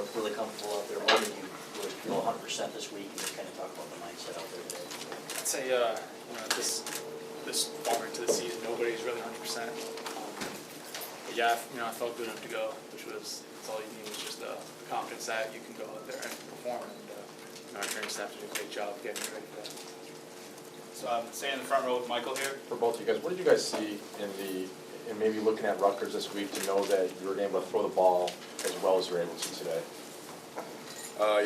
looked really comfortable out there. What did you really feel 100% this week? And just kind of talk about the mindset out there today. I'd say, this far into the season, nobody's really 100%. But yeah, I felt good enough to go, which was, that's all you need was just the confidence that you can go out there and perform. And our training staff did a great job getting ready for that. So I'm staying in the front row with Michael here. For both of you guys, what did you guys see in maybe looking at Rutgers this week to know that you were able to throw the ball as well as you were able to today?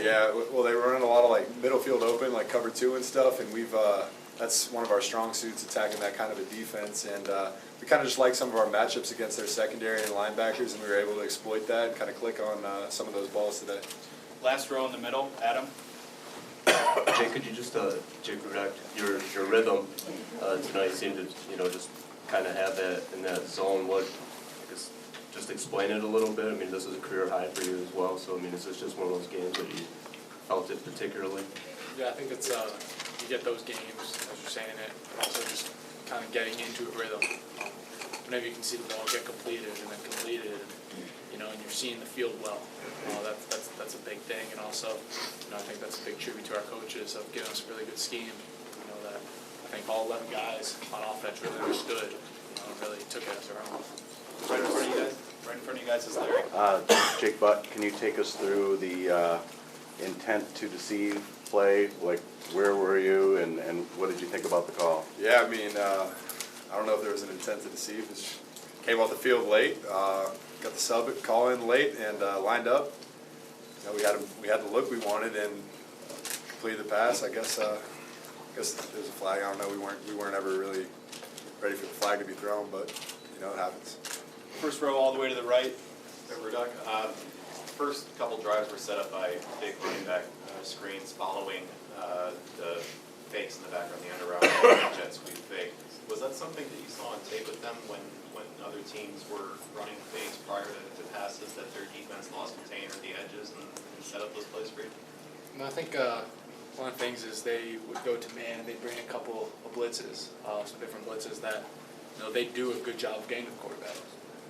Yeah, well, they were running a lot of like middle field open, like cover 2 and stuff, and we've that's one of our strong suits, attacking that kind of a defense, and we kind of just like some of our matchups against their secondary and linebackers, and we were able to exploit that and kind of click on some of those balls today. Last row in the middle, Adam. Jake, could you just, Jake Rudock, your rhythm tonight seemed to, just kind of have that in that zone. What, I guess, just explain it a little bit. I mean, this is a career high for you as well, so I mean, is this just one of those games that you felt it particularly? Yeah, I think it's, you get those games, as you're saying it, but also just kind of getting into a rhythm. Whenever you can see the ball get completed and then completed, and you're seeing the field well, that's a big thing. And also, I think that's a big tribute to our coaches of giving us a really good scheme. That I think all 11 guys on offense really understood, and really took it as their own. Right in front of you guys. Right in front of you guys is Larry. Jake Butt, can you take us through the intent to deceive play? Like, where were you, and what did you think about the call? Yeah, I mean, I don't know if there was an intent to deceive. It just came off the field late, got the sub call in late, and lined up. We had the look we wanted and completed the pass. I guess there's a flag. I don't know. We weren't ever really ready for the flag to be thrown, but it happens. First row all the way to the right. Rudock. First couple drives were set up by big running back screens following the fakes in the background, the under route jet sweep fake. Was that something that you saw on tape with them when other teams were running fakes prior to passes, that their defense lost contain or the edges and set up those plays for you? I think one of the things is they would go to man, they'd bring a couple of blitzes, some different blitzes that they do a good job of getting to the quarterback.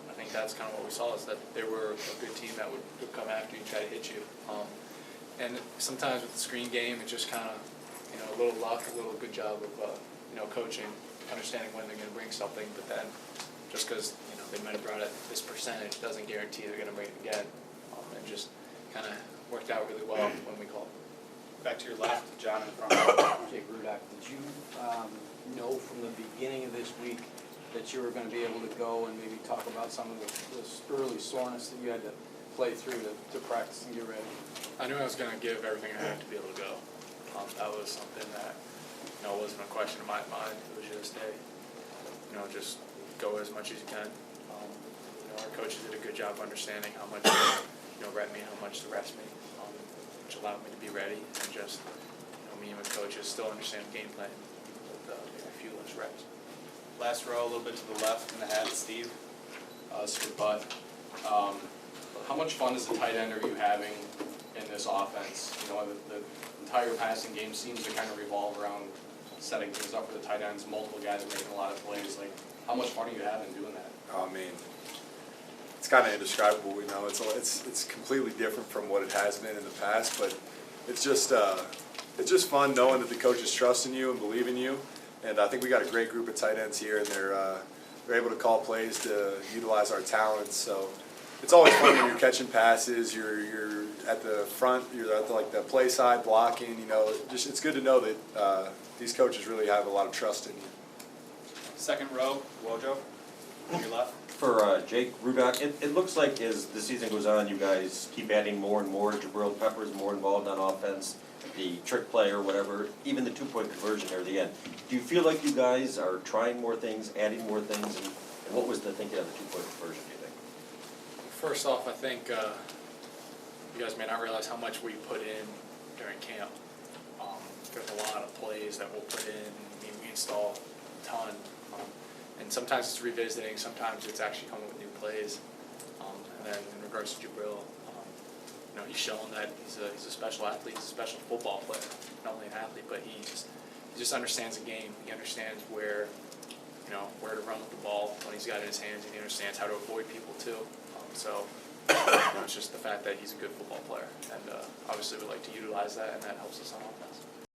I think that's kind of what we saw, is that they were a good team that would come after you and try to hit you. And sometimes with the screen game, it's just kind of a little luck, a little good job of coaching, understanding when they're going to bring something, but then just because they might have brought it this percentage doesn't guarantee they're going to bring it again. And just kind of worked out really well when we called. Back to your left, John in front. Jake Rudock, did you know from the beginning of this week that you were going to be able to go and maybe talk about some of the early soreness that you had to play through to practice and get ready? I knew I was going to give everything I had to be able to go. That was something that wasn't a question in my mind. It was just just go as much as you can. Our coaches did a good job of understanding how much rep me, how much to rest me, which allowed me to be ready, and just me and my coaches still understand the game plan with a few less reps. Last row, a little bit to the left in the hat, Steve. Steve Butt. How much fun as a tight end are you having in this offense? The entire passing game seems to kind of revolve around setting things up for the tight ends. Multiple guys are making a lot of plays. Like, how much fun are you having doing that? I mean, it's kind of indescribable. It's completely different from what it has been in the past, but it's just fun knowing that the coaches trust in you and believe in you. And I think we got a great group of tight ends here, and they're able to call plays to utilize our talents. So it's always fun when you're catching passes. You're at the front. You're at the play side blocking. It's good to know that these coaches really have a lot of trust in you. Second row, Wojo, on your left. For Jake Rudock, it looks like as the season goes on, you guys keep adding more and more. Jabril Peppers more involved on offense, the trick play or whatever, even the two-point conversion near the end. Do you feel like you guys are trying more things, adding more things, and what was the thinking of the two-point conversion, do you think? First off, I think you guys may not realize how much we put in during camp. There's a lot of plays that we'll put in. We install a ton. And sometimes it's revisiting, sometimes it's actually coming with new plays. And then in regards to Jabril, he's shown that he's a special athlete, he's a special football player. Not only an athlete, but he just understands the game. He understands where to run with the ball when he's got it in his hands, and he understands how to avoid people too. So It's just the fact that he's a good football player, and obviously we like to utilize that, and that helps us on offense.